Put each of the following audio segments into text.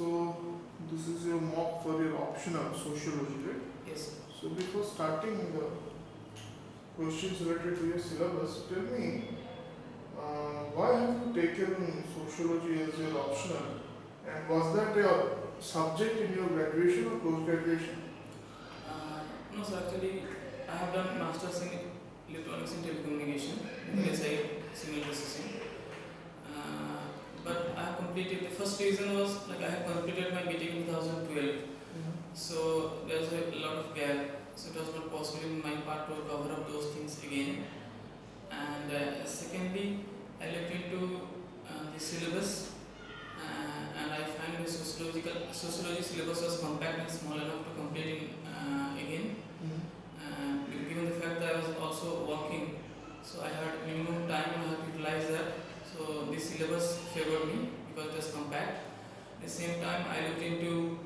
So this is your mock for your optional sociology, right? Yes. So before starting the questions related to your syllabus, tell me why have you taken sociology as your optional, and was that your subject in your graduation or post graduation? No, so actually, I have done masters in electronics and telecommunication with SI signal processing. But I have completed, the first reason was like I have completed my BTech in 2012. So there's a lot of gap. So it was not possible in my part to cover up those things again. And secondly, I looked into the syllabus, and I find the sociology syllabus was compact and small enough to complete again. Given the fact that I was also working, so I had minimum time and I had to utilize that. So this syllabus favored me because it was compact. At the same time, I looked into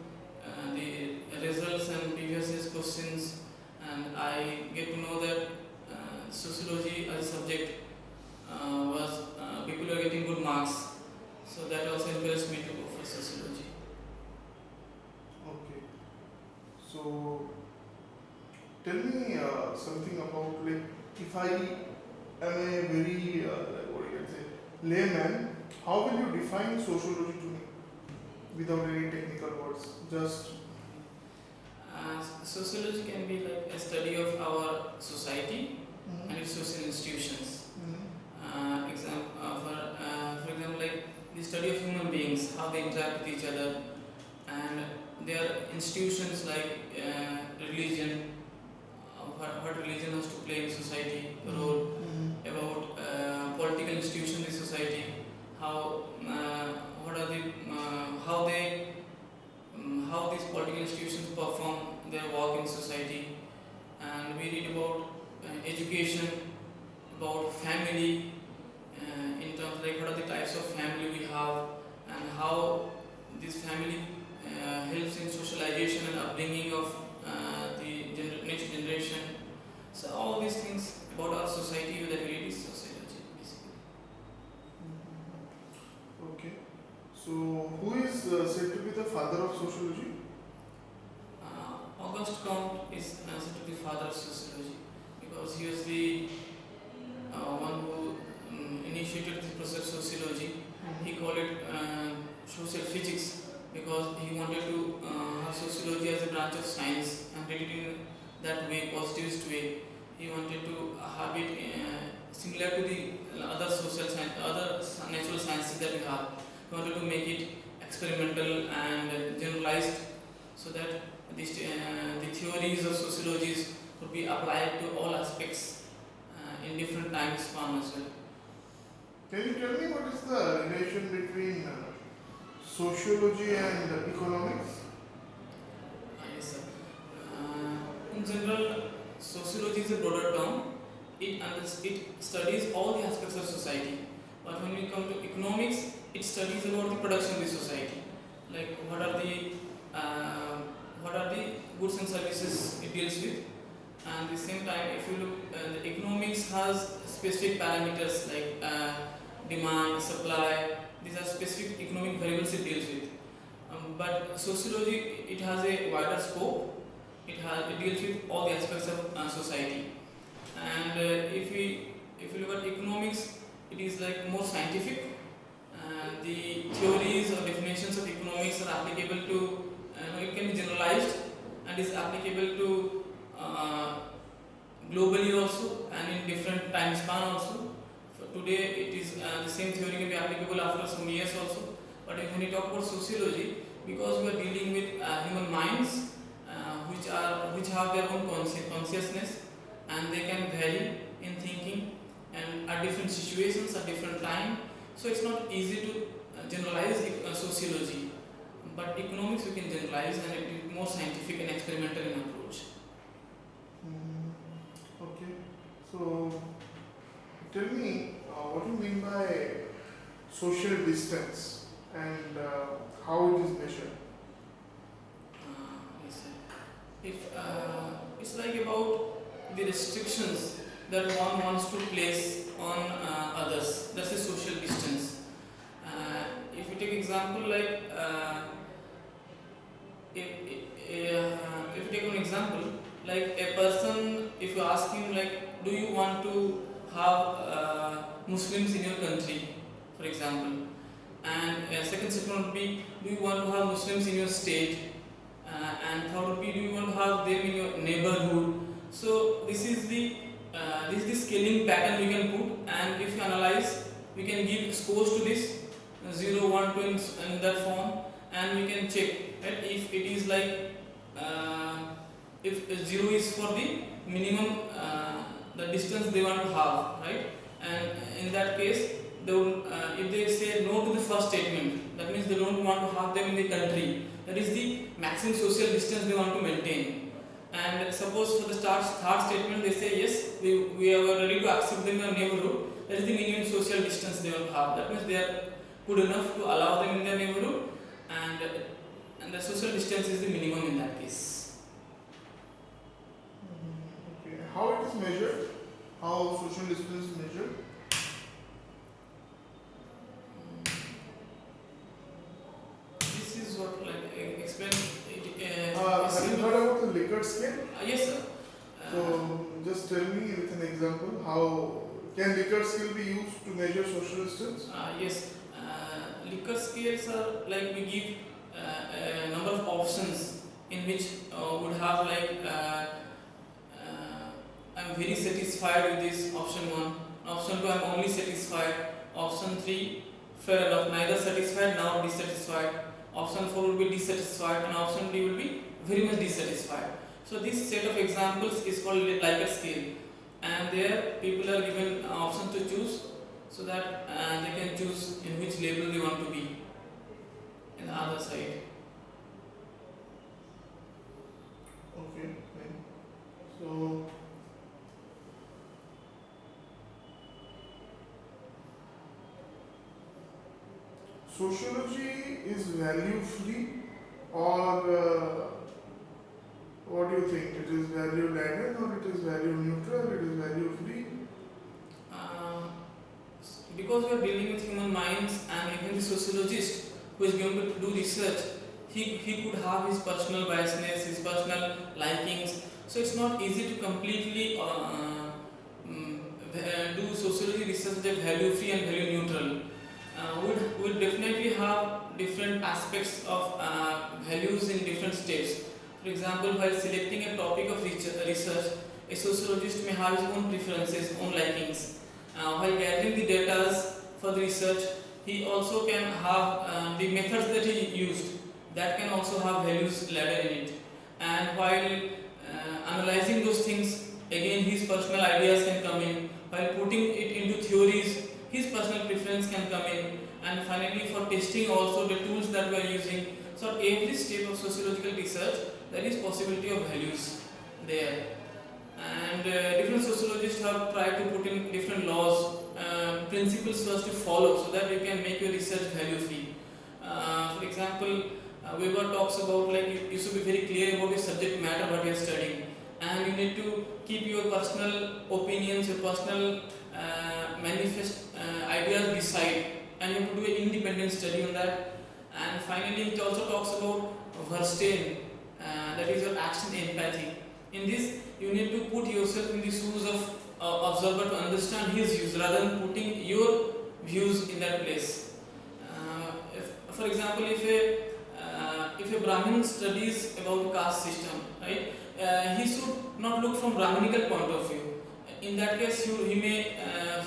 the results and previous year's questions, and I get to know that sociology as a subject was people are getting good marks. So that also encouraged me to go for sociology. Okay. So tell me something about, like, if I am a very what you can say layman, how will you define sociology to me without any technical words? Just Sociology can be like a study of our society and its social institutions. For example, like the study of human beings, how they interact with each other, and their institutions like religion, what religion has to play in society, a role, about political institutions in society, how what are the how they how these political institutions perform their work in society, and we read about education, about family, in terms like what are the types of family we have, and how this family helps in socialization and upbringing of the next generation. So all these things about our society that we read is sociology, basically. okay. So who is said to be the father of sociology? Auguste Comte is said to be father of sociology because he was the one who initiated this process of sociology. He called it social physics because he wanted to have sociology as a branch of science and did it in that way, positivist way. He wanted to have it similar to the other social science, other natural sciences that we have. He wanted to make it experimental and generalized so that the theories of sociologies could be applied to all aspects in different time span as well. Can you tell me what is the relation between sociology and economics? Yes, sir. In general, sociology is a broader term. It studies all the aspects of society. But when we come to economics, it studies about the production of the society. Like what are the goods and services it deals with. And at the same time, if you look, the economics has specific parameters like demand, supply. These are specific economic variables it deals with. But sociology, it has a wider scope. It deals with all the aspects of society. And if you look at economics, it is like more scientific. The theories or definitions of economics are applicable to, it can be generalized and is applicable to globally also and in different time span also. For today, it is the same theory can be applicable after some years also. But when we talk about sociology, because we are dealing with human minds, which have their own consciousness, and they can vary in thinking and at different situations at different time. So it's not easy to generalize sociology, but economics we can generalize and it is more scientific and experimental in approach. Okay. So tell me what you mean by social distance and how it is measured. Yes, sir. It's like about the restrictions that one wants to place on others. That's a social distance. If you take example like if you take an example, like a person, if you ask him like, do you want to have Muslims in your country, for example, and second statement would be, do you want to have Muslims in your state, and third would be, do you want to have them in your neighborhood. So this is the scaling pattern we can put, and if you analyze, we can give scores to this 0, 1, 2 in that form, and we can check, right, if it is like if 0 is for the minimum the distance they want to have, right, and in that case they would, if they say no to the first statement, that means they don't want to have them in the country, that is the maximum social distance they want to maintain. And suppose for the third statement they say yes, we are ready to accept them in our neighborhood, that is the minimum social distance they will have, that means they are good enough to allow them in their neighborhood, and the social distance is the minimum in that case. Okay. How it is measured? How social distance is measured? This is what like explain Have you heard about the Likert scale? yes sir. So just tell me with an example, how can Likert scale be used to measure social distance? Yes, Likert scales are like we give a number of options in which would have like I'm very satisfied with this option 1, option 2 I'm only satisfied, option 3 fair enough, neither satisfied nor dissatisfied, option 4 will be dissatisfied, and option D will be very much dissatisfied. So this set of examples is called Likert scale, and there people are given options to choose, so that they can choose in which label they want to be in the other side. Okay, fine. So sociology is value free, or what do you think? It is value laden, or it is value neutral, it is value free? Because we are dealing with human minds, and even the sociologist who is going to do research, he could have his personal biasness, his personal likings. So it's not easy to completely do sociology research that value free and value neutral. Would definitely have different aspects of values in different steps. For example, while selecting a topic of research, a sociologist may have his own preferences, own likings. While gathering the data for the research, he also can have the methods that he used, that can also have values ladder in it. And while analyzing those things, again his personal ideas can come in. While putting it into theories, his personal preference can come in. And finally, for testing also the tools that we are using. So at every step of sociological research, there is possibility of values there. And different sociologists have tried to put in different laws, principles for us to follow, so that you can make your research value free. For example, Weber talks about like you should be very clear about your subject matter, what you are studying, and you need to keep your personal opinions, your personal manifest ideas beside, and you have to do an independent study on that. And finally, it also talks about Verstehen, that is your action empathy. In this, you need to put yourself in the shoes of observer to understand his views rather than putting your views in that place. For example, if a Brahmin studies about caste system, right, he should not look from Brahminical point of view. In that case, he may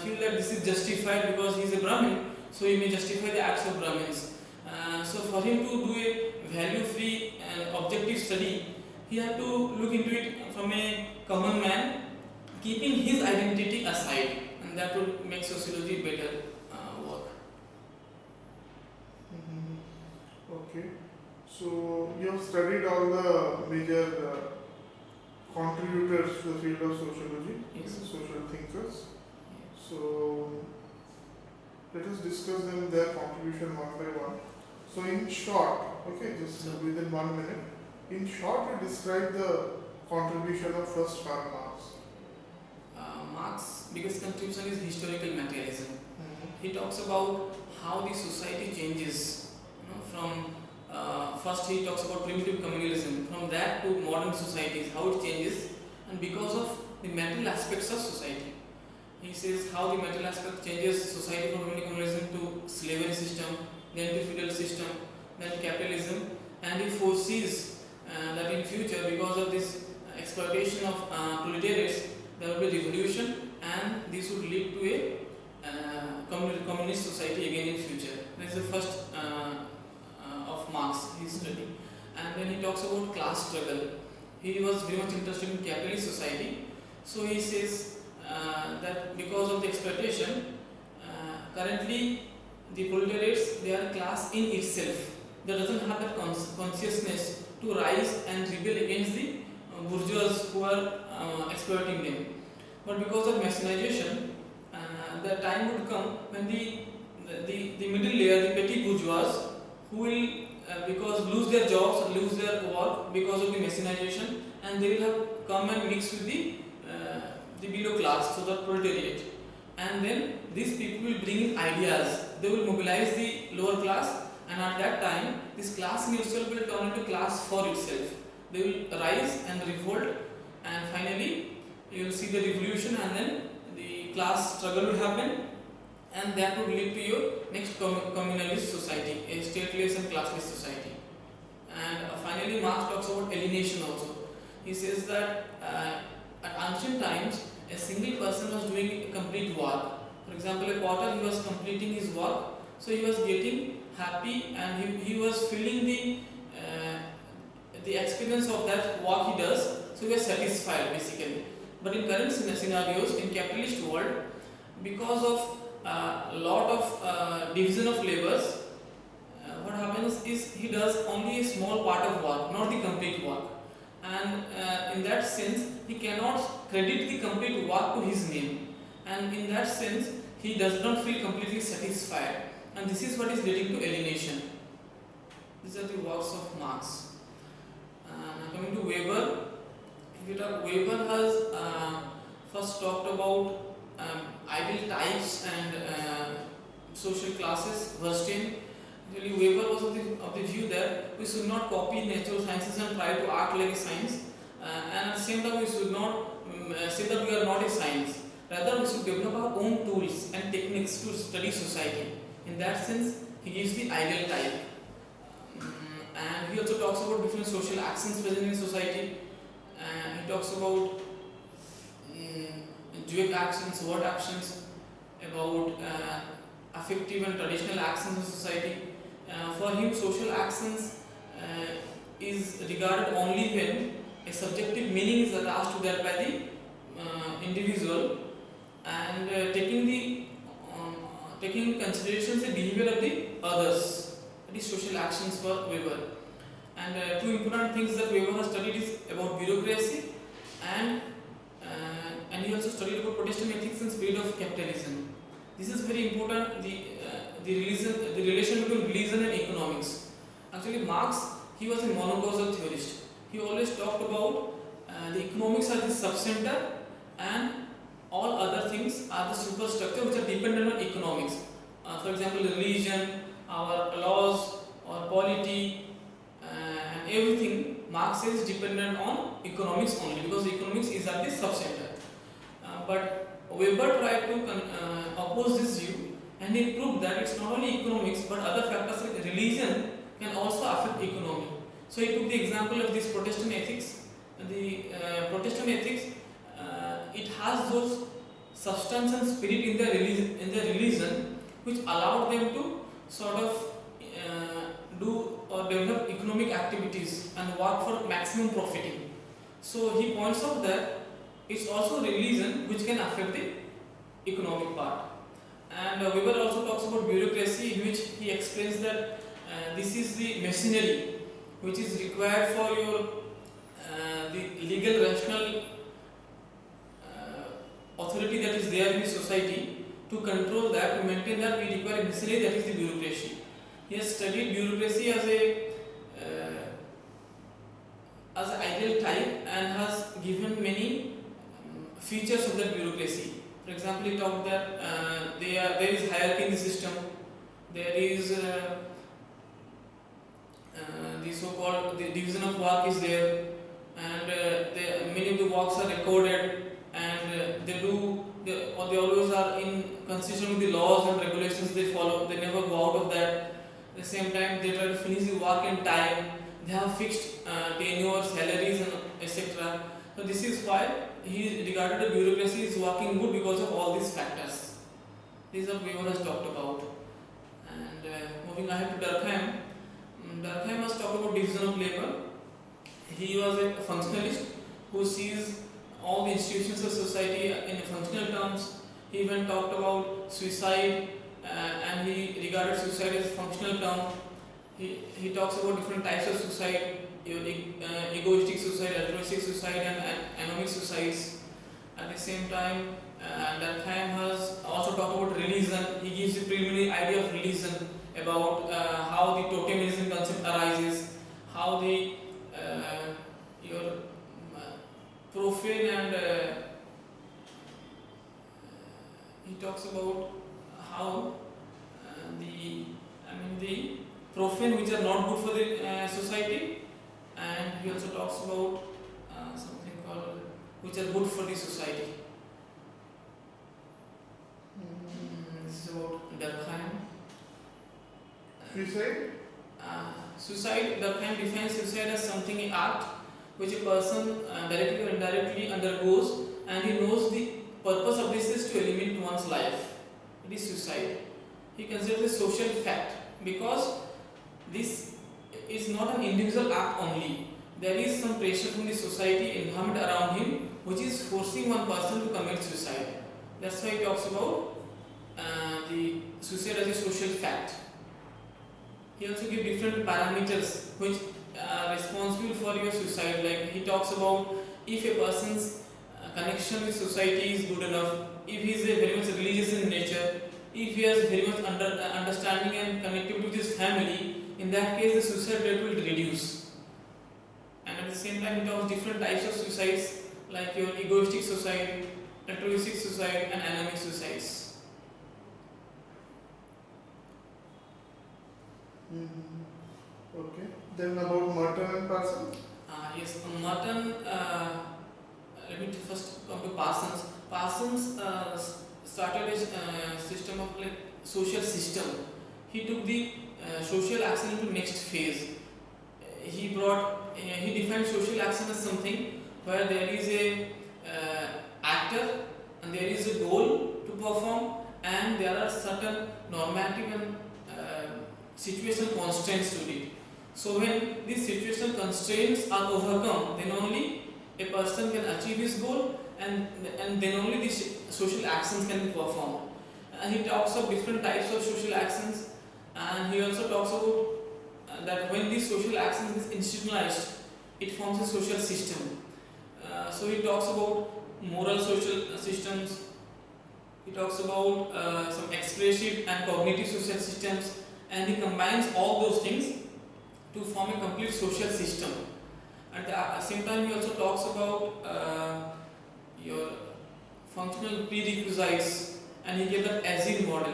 feel that this is justified because he is a Brahmin, so he may justify the acts of Brahmins. So for him to do a value-free and objective study, he had to look into it from a common man, keeping his identity aside, and that would make sociology better work. Okay. So you have studied all the major contributors to the field of sociology, Yes. social thinkers. So let us discuss them, their contribution one by one. So in short, okay, just within 1 minute, in short, you describe the contribution of first Karl Marx. Marx's biggest contribution is historical materialism. He talks about how the society changes, from first he talks about primitive communalism, from that to modern societies, how it changes, and because of the material aspects of society. He says how the material aspect changes society from primitive communalism to slavery system, then to feudal system, then capitalism, and he foresees that in future, because of this exploitation of proletariats, there will be revolution, and this would lead to a communist society again in future. This is the first of Marx he studied. And then he talks about class struggle. He was very much interested in capitalist society. So he says that because of the exploitation, currently the proletariats, they are a class in itself that doesn't have that consciousness to rise and rebel against the bourgeois who are exploiting them. But because of mechanization, the time would come when the middle layer, the petty bourgeois, who will because lose their jobs, lose their work because of the mechanization, and they will have come and mix with the below class, so the proletariat. And then these people will bring in ideas. They will mobilize the lower class, and at that time, this class in itself will turn into class for itself. They will rise and revolt, and finally you will see the revolution, and then the class struggle will happen, and that would lead to your next communalist society, a stateless and classless society. And finally Marx talks about alienation also. He says that at ancient times, a single person was doing a complete work. For example, a potter, he was completing his work, so he was getting happy, and he was feeling the experience of that work he does, so he was satisfied basically. But in current scenarios, in capitalist world, because of lot of division of labors, what happens is he does only a small part of work, not the complete work, and in that sense he cannot credit the complete work to his name, and in that sense he does not feel completely satisfied, and this is what is leading to alienation. These are the works of Marx. Now coming to Weber, Weber has first talked about ideal types and social classes. Verstein. Really, Weber was of the view that we should not copy natural sciences and try to act like a science, and at the same time we should not say that we are not a science. Rather, we should develop our own tools and techniques to study society. In that sense, he gives the ideal type. And he also talks about different social actions present in society. And he talks about direct actions, word actions, about affective and traditional actions in society. For him, social actions is regarded only when a subjective meaning is attached to that by the individual, and taking in consideration the behavior of the others. That is social actions for Weber. And two important things that Weber has studied is about bureaucracy, and he also studied about Protestant ethics and spirit of capitalism. This is very important. The relation between religion and economics. Actually, Marx, he was a monocausal theorist. He always talked about the economics are the subcenter, and all other things are the superstructure which are dependent on economics. For example, religion, our laws, or polity, and everything, Marx says, is dependent on economics only, because economics is at the subcenter. But Weber tried to oppose this view, and he proved that it's not only economics but other factors like religion can also affect economy. So he took the example of this Protestant ethics. The Protestant ethics, it has those substance and spirit in their religion which allowed them to sort of do or develop economic activities and work for maximum profiting. So he points out that it's also religion which can affect the economic part. And Weber also talks about bureaucracy, in which he explains that this is the machinery which is required for your the legal rational authority that is there in the society. To control that, to maintain that, we require a machinery, that is the bureaucracy. He has studied bureaucracy as an ideal type and has given many features of that bureaucracy. For example, he talked that there is hierarchy in the system, there is the so-called the division of work is there, and many of the works are recorded, and they always are in consistent with the laws and regulations they follow. They never go out of that. At the same time, they try to finish the work in time. They have fixed tenure, salaries, and etc. So this is why he regarded the bureaucracy is working good because of all these factors. These are Weber has talked about. And moving ahead to Durkheim, Durkheim has talked about division of labor. He was a functionalist who sees all the institutions of society in functional terms. He even talked about suicide and he regarded suicide as a functional term. He talks about different types of suicide, egoistic suicide, altruistic suicide, and anomic suicides. At the same time, Durkheim has also talked about religion. He gives the preliminary idea of religion, about how the totemism concept arises, how the your profane and he talks about how the profane which are not good for the society, and he also talks about something called which are good for the society. This is about Durkheim. Suicide? Suicide, Durkheim defines suicide as something, an act which a person directly or indirectly undergoes, and he knows the purpose of this is to eliminate one's life. It is suicide. He considers it a social fact because this is not an individual act only. There is some pressure from the society environment around him which is forcing one person to commit suicide. That's why he talks about the suicide as a social fact. He also gives different parameters which are responsible for your suicide. Like he talks about if a person's connection with society is good enough, if he is very much religious in nature, if he has very much understanding and connectivity with his family, in that case the suicide rate will reduce. And at the same time he talks different types of suicides like your egoistic suicide, altruistic suicide, and anomic suicides. Okay. Then about Merton and Parsons? Yes, Merton, let me first come to Parsons. Parsons started his system of like social system. He took the social action into next phase. He defined social action as something where there is a actor and there is a goal to perform, and there are certain normative and situational constraints to it. So when these situational constraints are overcome, then only a person can achieve his goal, and then only these social actions can be performed. And he talks of different types of social actions, and he also talks about that when these social actions is institutionalized, it forms a social system. So he talks about moral social systems, he talks about some expressive and cognitive social systems, and he combines all those things to form a complete social system. At the same time, he also talks about your functional prerequisites, and he gave that Azharuddin model.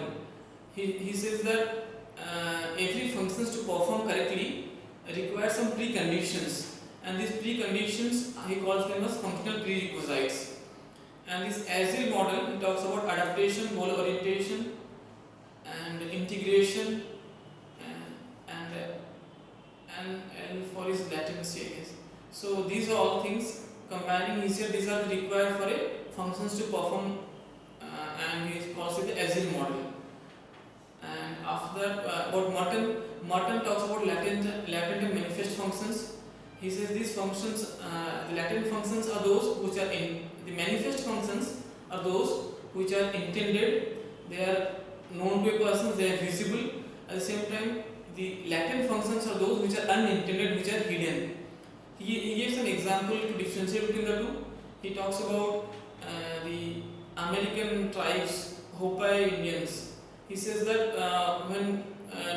He says that every functions to perform correctly require some preconditions, and these preconditions he calls them as functional prerequisites. And this Azharuddin model, he talks about adaptation, goal orientation, and integration, and L for his latency, I guess. So these are all things combining. He said these are required for a functions to perform, and he calls it the Azharuddin model. And after that, about Merton talks about latent and manifest functions. He says these functions, the latent functions are those which are in the manifest functions are those which are intended. They are known to a person. They are visible. At the same time, the latent functions are those which are unintended, which are hidden. He gives an example to differentiate between the two. He talks about the American tribes, Hopi Indians. He says that when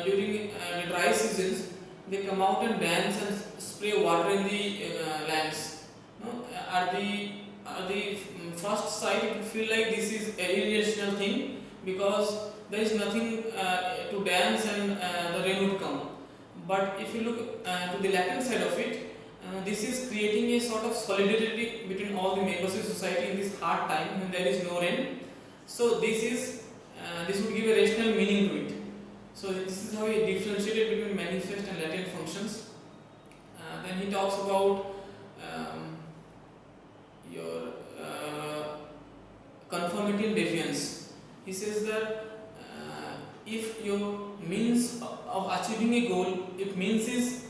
during the dry seasons, they come out and dance and spray water in the lands. No? At the first sight, it will feel like this is an irrational thing because there is nothing to dance and the rain would come. But if you look to the latent side of it, this is creating a sort of solidarity between all the members of society in this hard time when there is no rain. So this would give a rational meaning to it. So this is how he differentiated between manifest and latent functions. Then he talks about your conformity and deviance. He says that if your means of achieving a goal, if means is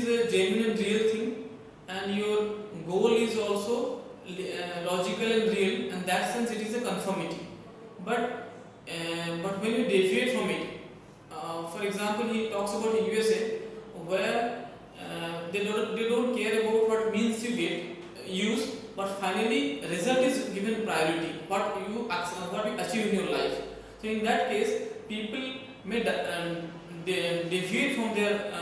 a genuine and real thing, and your goal is also logical and real, in that sense it is a conformity. But when you deviate from it, for example, he talks about the USA where they don't care about what means you use, but finally result is given priority. What you achieve in your life. So in that case, people may deviate from their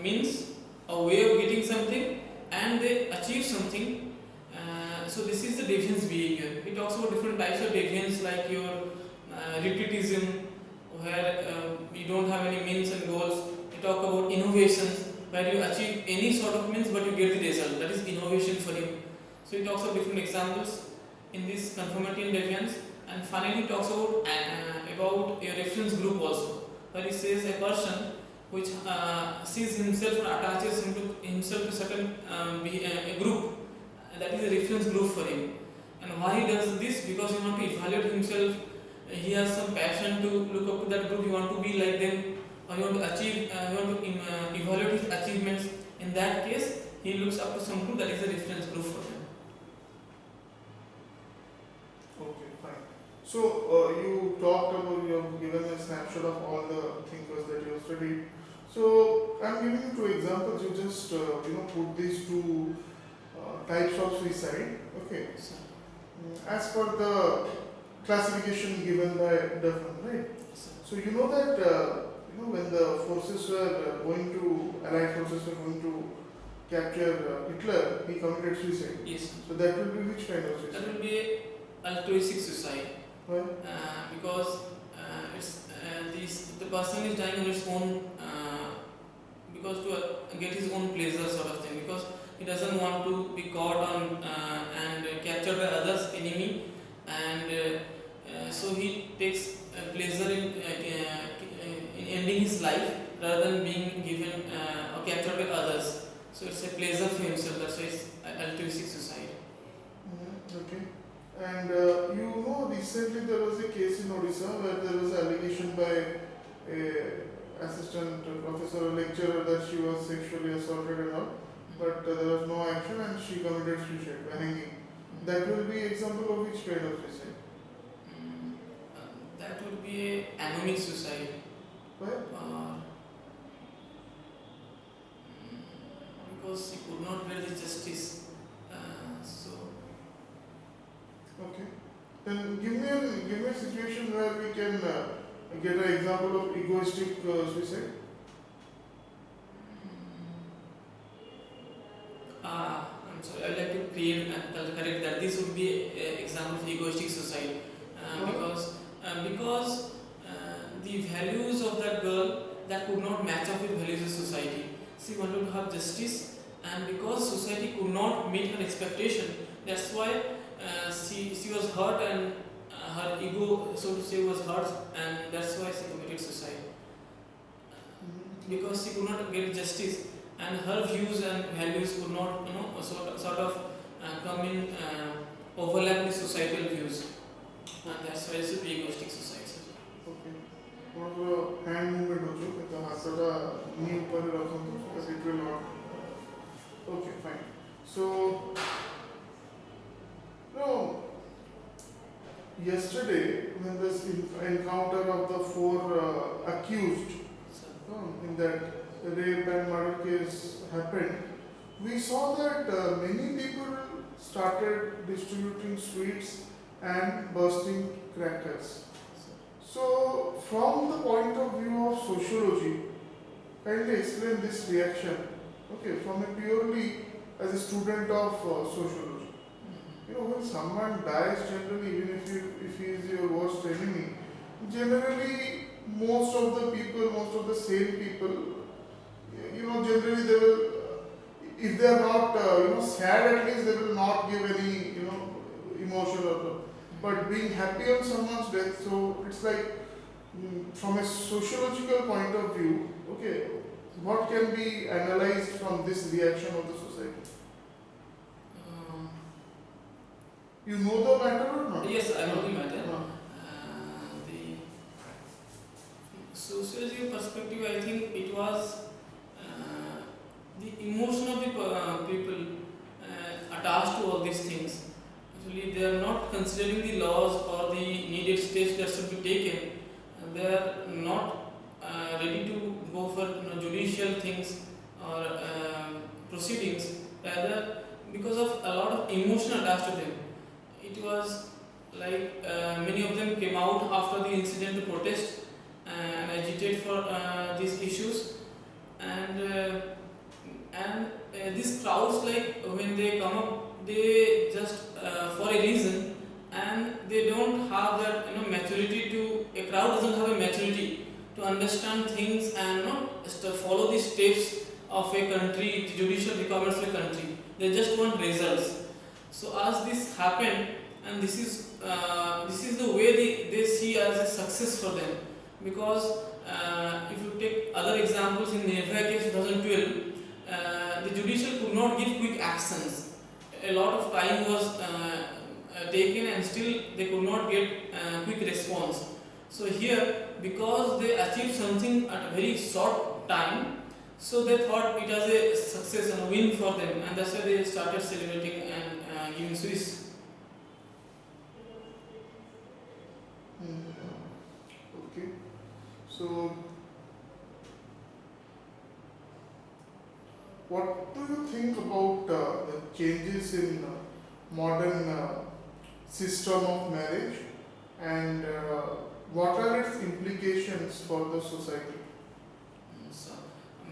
means, a way of getting something, and they achieve something. So this is the deviance behavior. He talks about different types of deviance, like your retreatism, where you don't have any means and goals. We talk about innovations, where you achieve any sort of means but you get the result. That is innovation for him. So he talks of different examples in this conformity and deviance. And finally he talks about a reference group also, where he says a person which sees himself or attaches himself to certain a group, that is a reference group for him. And why he does this? Because he wants to evaluate himself. He has some passion to look up to that group. He wants to be like them, or he wants to achieve. He wants to evaluate his achievements. In that case, he looks up to some group that is a reference group for him. Okay, fine. So you talked about, you have given a snapshot of all the thinkers that you have studied. So I'm giving you two examples. You just put these two types of suicide. Okay. As per the classification given by Duffman, right? So you know that when the forces were going to, Allied forces were going to capture Hitler, he committed suicide. Yes. So that will be which kind of suicide? That will be altruistic suicide. Why? Because the person is dying on his own, because to get his own pleasure sort of thing, because he doesn't want to be caught on and captured by others' enemy, and so he takes pleasure in ending his life rather than being given or captured by others. So it's a pleasure for himself. That's why it's altruistic suicide. Okay. And recently there was a case in Odisha where there was allegation by a assistant professor or lecturer that she was sexually assaulted and all, but there was no action and she committed suicide by hanging. That will be example of which kind of suicide? That would be an anomic suicide. Why? Because he could not bear the justice. Okay. Then give me a situation where we can get an example of egoistic suicide. I'm sorry, I would like to correct that. This would be an example of egoistic suicide. Because the values of that girl that could not match up with values of society. She wanted to have justice, and because society could not meet her expectation, that's why she was hurt, and her ego, so to say, was hurt, and that's why she committed suicide. Because she could not get justice, and her views and values could not, sort of come in overlap with societal views, and that's why it's a egoistic suicide. Okay. Or hand movement also, with the hasada knee upar rakhundu, because it will not. Okay, fine. So yesterday when this encounter of the four accused in that rape and murder case happened, we saw that many people started distributing sweets and bursting crackers. So, from the point of view of sociology, kindly explain this reaction. Okay, from a purely as a student of sociology. When someone dies, generally, even if he is your worst enemy, generally most of the people, most of the sane people, generally they will, if they are not, sad, at least they will not give any, emotion or so. But being happy on someone's death, so it's like, from a sociological point of view, okay, what can be analyzed from this reaction of the society? You know the matter or not? Yes, I know the matter. No. The sociological perspective, I think it was the emotion of the people attached to all these things. Actually, they are not considering the laws or the needed steps that should be taken. They are not ready to go for judicial things or proceedings. Rather, because of a lot of emotion attached to them. It was like many of them came out after the incident to protest and agitate for these issues, and these crowds, like when they come up, they just for a reason, and they don't have that maturity to, a crowd doesn't have a maturity to understand things and follow the steps of a country, the judicial requirements of a country. They just want results. So as this happened, and this is the way they see as a success for them, because if you take other examples in Nirvaya case 2012, the judicial could not give quick actions. A lot of time was taken, and still they could not get quick response. So here, because they achieved something at a very short time, so they thought it was a success and a win for them, and that's why they started celebrating and giving Swiss. Okay. So, what do you think about the changes in modern system of marriage, and what are its implications for the society? So,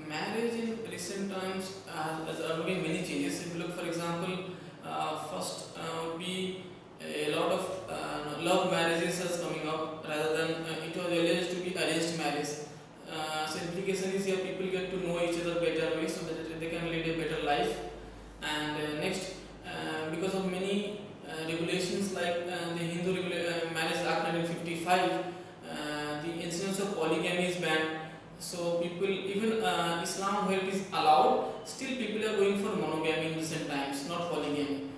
marriage in recent times has undergone many changes. If you look, for example, first would be a lot of love marriages is coming up rather than it was alleged to be arranged marriage. So implication is here people get to know each other better way so that they can lead a better life. And next, because of many regulations like the Hindu Marriage Act 1955, the incidence of polygamy is banned. So people, even Islam where it is allowed, still people are going for monogamy in recent times, not polygamy.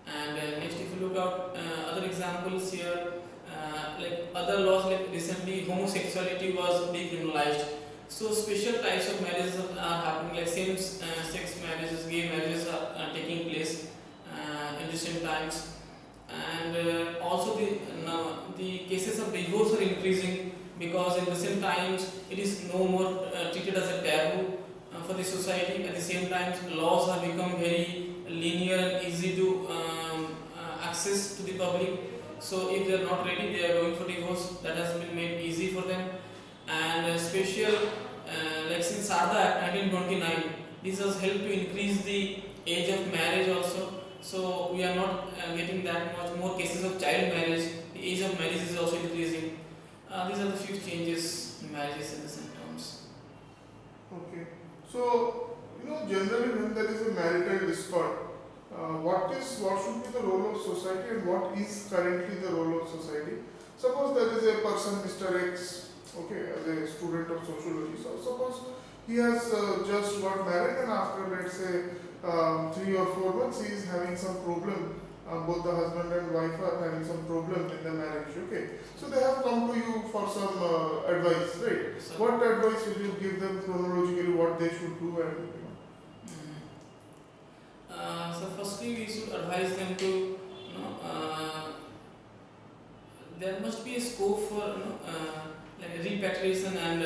And next, if you look at other examples here, like other laws, like recently homosexuality was decriminalized. So special types of marriages are happening, like same-sex marriages, gay marriages are taking place in recent times. And also the cases of divorce are increasing, because in recent times it is no more treated as a taboo for the society. At the same time, laws have become very linear and easy to access to the public. So if they are not ready, they are going for divorce. That has been made easy for them. And special, like since Sarda Act 1929, this has helped to increase the age of marriage also. So we are not getting that much more cases of child marriage. The age of marriage is also increasing. These are the few changes in marriages in recent terms. Okay. So, generally when there is a marital discord, what should be the role of society, and what is currently the role of society? Suppose there is a person, Mr. X, okay, as a student of sociology. So suppose he has just got married, and after, let's say, 3 or 4 months, he is having some problem. Both the husband and wife are having some problem in the marriage. Okay, so they have come to you for some advice, right? So, what advice will you give them chronologically? What they should do, and so firstly, we should advise them to, there must be a scope for like repatriation and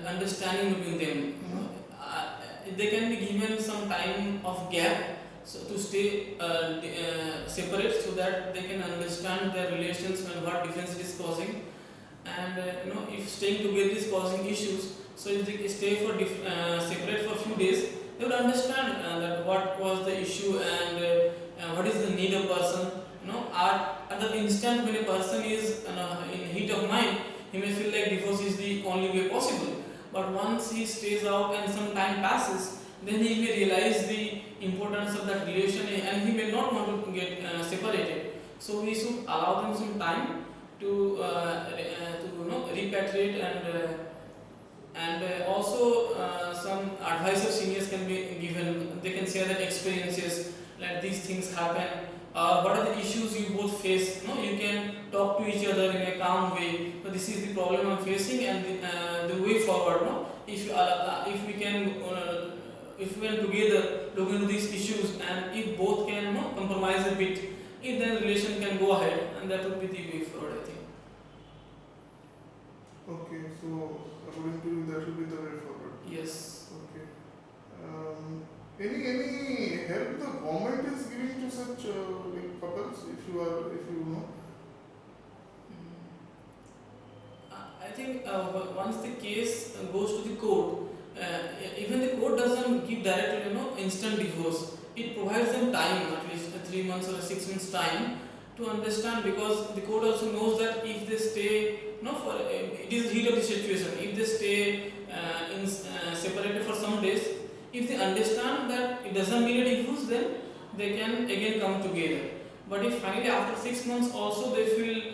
understanding between them. They can be given some time of gap, so to stay separate, so that they can understand their relations and what difference it is causing. And if staying together is causing issues, so if they stay for separate for a few days, they would understand that what was the issue and what is the need of person. at the instant when a person is in heat of mind, he may feel like divorce is the only way possible. But once he stays out and some time passes, then he may realize the importance of that relation and he may not want to get separated. So we should allow them some time to repatriate and also some advice of seniors can be given. They can share their experiences, like these things happen. What are the issues you both face? You can talk to each other in a calm way. So this is the problem I'm facing, and the way forward. No, if we can together look into these issues, and if both can compromise a bit, if then relation can go ahead, and that would be the way forward, I think. Okay, so according to you, that will be the way forward. Yes. Okay. Any help the government is giving to such like couples, if you know? I think once the case goes to the court, even the court doesn't give directly, instant divorce. It provides them time, at least 3 months or 6 months time to understand, because the court also knows that if they stay, it is heat of the situation. If they stay separated for some days, if they understand that it doesn't mean a divorce, then they can again come together. But if finally after 6 months also they feel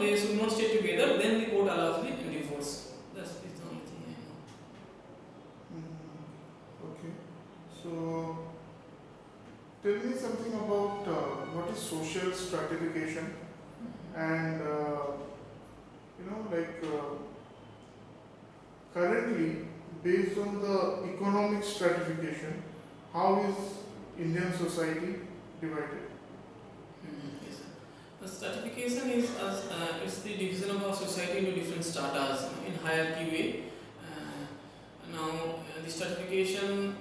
they should not stay together, then the court allows the divorce. That's the only thing I know. Okay. So tell me something about what is social stratification, and currently, based on the economic stratification, how is Indian society divided? Yes, sir. The stratification is it's the division of our society into different stratas in hierarchy way. The stratification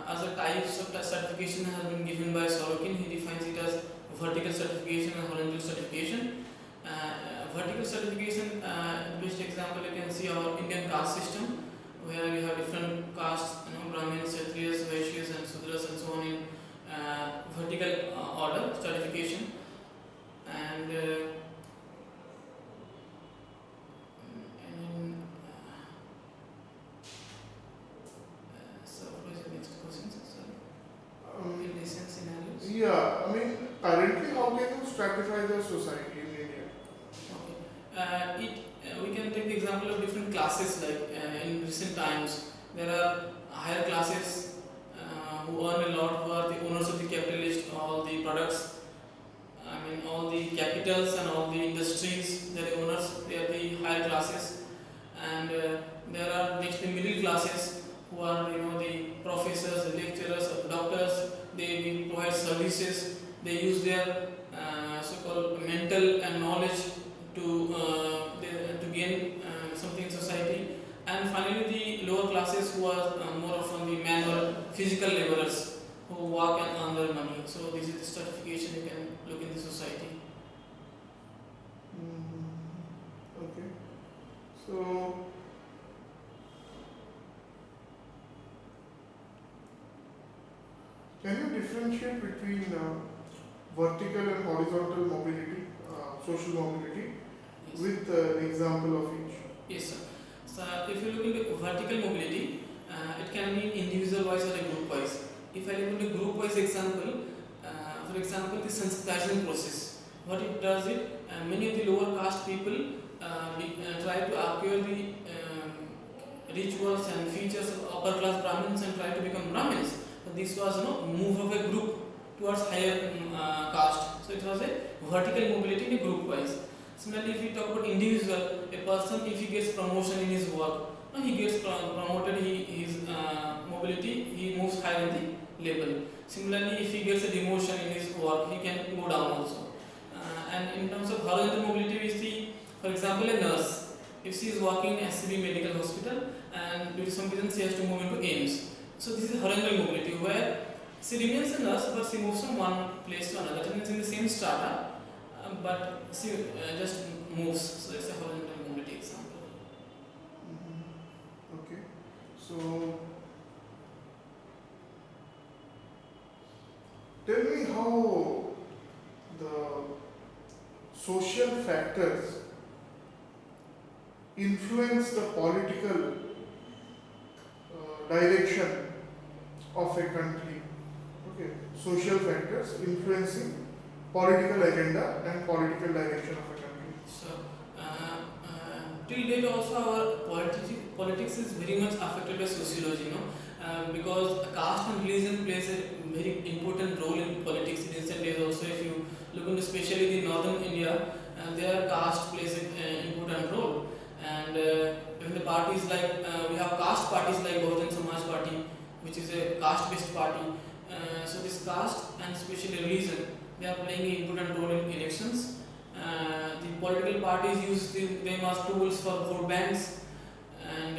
as a types of stratification has been given by Sorokin. He defines it as vertical stratification and horizontal stratification. Vertical stratification, best example you can see our Indian caste system, where we have different castes, Brahmins, Kshatriyas, Vaishyas and Sudras and so on in vertical order stratification. And so what is the next question? Sorry. In recent scenarios? Yeah, currently, how can you stratify the society in India? Okay. We can take the example of different classes, like in recent times there are higher classes who earn a lot, who are the owners of the capitalist, all the products, all the capitals and all the industries, they are the owners, they are the higher classes. And there are next the middle classes who are the professors, the lecturers, the doctors. They provide services, they use their so-called mental and knowledge to gain something in society. And finally the lower classes who are more from the manual physical laborers who work and earn their money. So this is the stratification you can look in the society. Okay. So can you differentiate between vertical and horizontal mobility, social mobility, Yes. with an example of each? Yes, sir. So if you look into vertical mobility, it can mean individual wise or a group wise. If I look into group wise example, for example, the sensitization process. What it does many of the lower caste people try to acquire the rituals and features of upper class Brahmins and try to become Brahmins. So this was move of a group towards higher caste. So it was a vertical mobility in a group wise. Similarly, if we talk about individual, a person if he gets promotion in his work, he gets promoted, his mobility, he moves higher in the level. Similarly, if he gets a demotion in his work, he can go down also. And in terms of horizontal mobility, we see, for example, a nurse. If she is working in SCB medical hospital and due to some reason she has to move into AIMS. So this is horizontal mobility where she remains a nurse but she moves from one place to another. That means in the same strata, but she just moves. So it's a horizontal mobility example. Okay. So tell me how the social factors influence the political direction of a country. Okay, social factors influencing political agenda and political direction of a country. So, till date also our politics is very much affected by sociology, because caste and religion plays a very important role in politics in recent days also. If you look into especially the northern India, their caste plays an important role. And when the parties like, we have caste parties like बहुjan Samaj Party, which is a caste-based party. So this caste and especially religion, they are playing an important role in elections. The political parties use them as tools for vote banks, and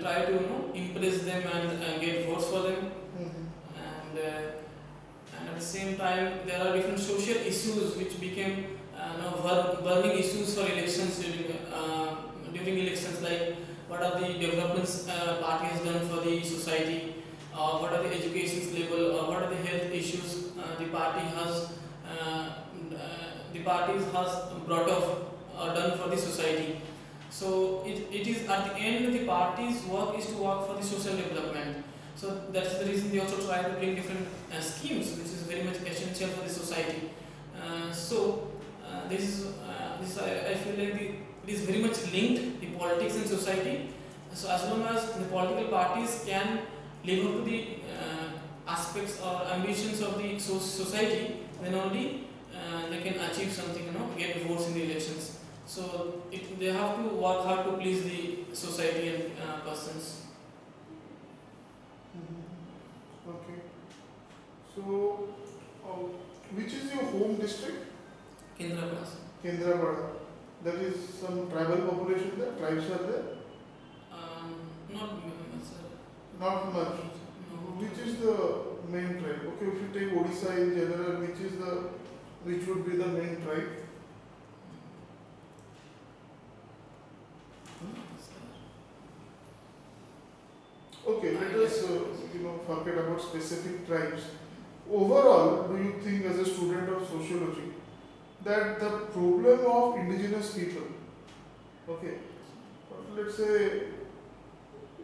try to impress them and get votes for them. And at the same time there are different social issues which became burning issues for elections during elections, like what are the developments party has done for the society, what are the education level, or what are the health issues the parties has brought up or done for the society. So it is at the end the party's work is to work for the social development. So that's the reason they also try to bring different schemes, which is very much essential for the society. This I feel like it is very much linked, the politics and society. So as long as the political parties can live up to the aspects or ambitions of the society, then only they can achieve something, get votes in the elections. So they have to work hard to please the society and persons. Okay. So, which is your home district? Kendrapada. Kendrapada. There is some tribal population there, tribes are there? Not much, sir. Not much. No. Which is the main tribe? Okay, if you take Odisha in general, which would be the main tribe? Okay, let us forget about specific tribes. Overall, do you think as a student of sociology that the problem of indigenous people, okay, let's say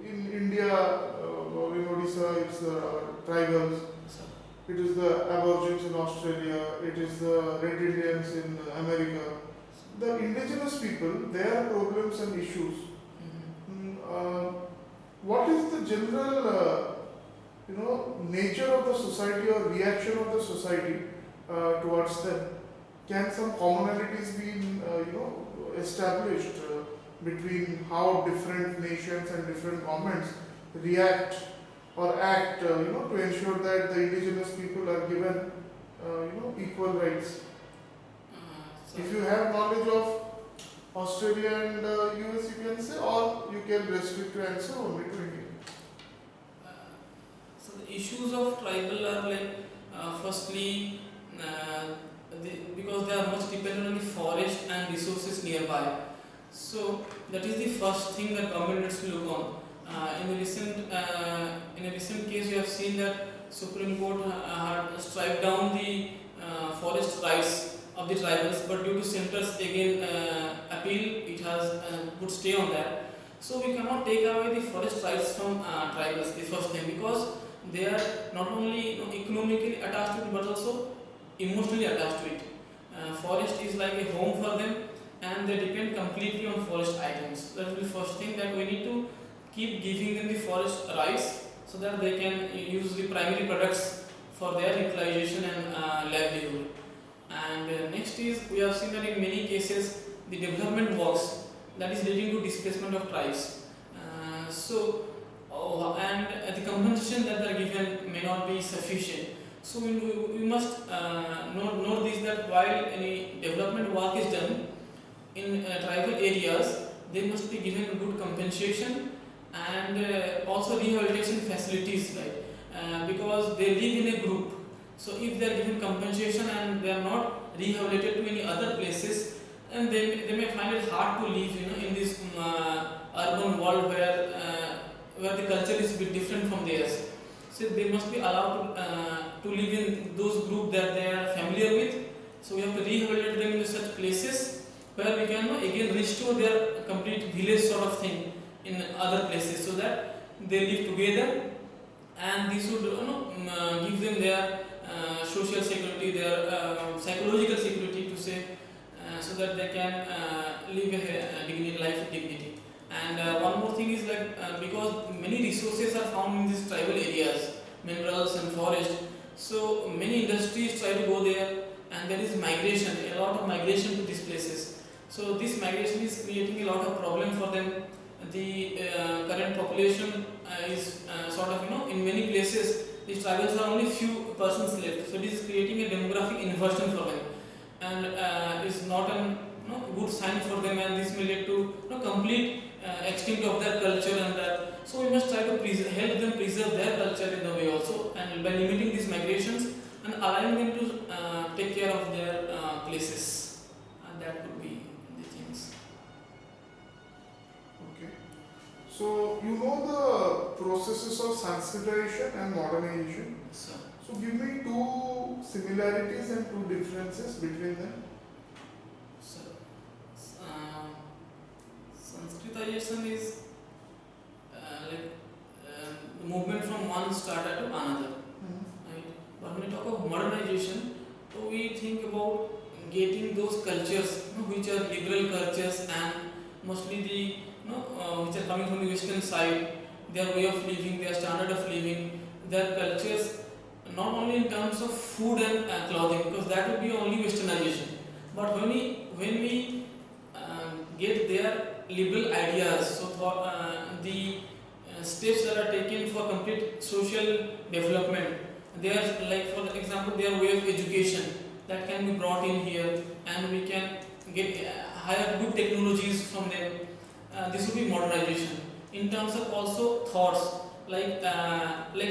in India or in Odisha it's the tribals, it is the Aborigines in Australia, it is the Red Indians in America. The indigenous people, their problems and issues, what is the general nature of the society or reaction of the society towards them? Can some commonalities be established between how different nations and different governments react or act to ensure that the indigenous people are given equal rights? If you have knowledge of Australia and US, you can say, or you can restrict your answer only to India. So the issues of tribal are like, firstly, because they are much dependent on the forest and resources nearby. So that is the first thing that government needs to look on. In a recent case, you have seen that Supreme Court had struck down the forest rights of the tribals, but due to centers again appeal, it has put stay on that. So we cannot take away the forest rights from tribals, the first thing, because they are not only economically attached to it, but also emotionally attached to it. Forest is like a home for them, and they depend completely on forest items. That is the first thing, that we need to keep giving them the forest rights so that they can use the primary products for their utilization and livelihood. And next is, we have seen that in many cases the development works that is leading to displacement of tribes. And the compensation that they are given may not be sufficient. So we must note this, that while any development work is done in tribal areas, they must be given good compensation and also rehabilitation facilities, right? Because they live in a group. So if they are given compensation and they are not rehabilitated to any other places, and they may find it hard to live in this urban world where the culture is a bit different from theirs. So they must be allowed to live in those groups that they are familiar with, So we have to rehabilitate them in such places where we can again restore their complete village sort of thing in other places, so that they live together, and this would give them their social security, their psychological security to say, so that they can live a dignity, life with dignity. And one more thing is like because many resources are found in these tribal areas, minerals and forest, so many industries try to go there, and there is migration, a lot of migration to these places. So this migration is creating a lot of problem for them. The current population is sort of in many places these tribals are only few persons left. So this is creating a demographic inversion for them, and is not a good sign for them, and this may lead to complete extinct of their culture and that. So we must try to help them preserve their culture in a way also, and by limiting these migrations and allowing them to take care of their places, and that would be the things. Okay. So you know the processes of Sanskritization and modernization. So, So give me two similarities and two differences between them. so Sanskritization is like the movement from one strata to another. Right? But when we talk of modernization, so we think about getting those cultures, which are liberal cultures, and mostly the which are coming from the western side, their way of living, their standard of living, their cultures, not only in terms of food and clothing, because that would be only westernization. But when we get their liberal ideas, so for the steps that are taken for complete social development, they are like, for example, their way of education that can be brought in here, and we can get higher good technologies from them. This would be modernization. In terms of also thoughts, like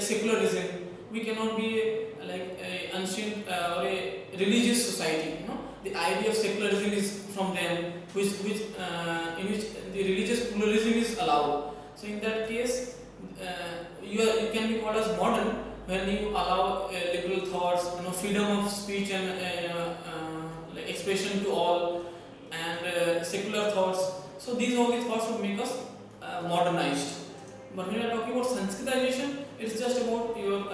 secularism, we cannot be like a ancient or a religious society. The idea of secularism is from them, in which the religious pluralism is allowed. So in that case, you can be called as modern when you allow liberal thoughts, freedom of speech and like expression to all, and secular thoughts. So these all the thoughts would make us modernized. But when we are talking about Sanskritization, it's just about your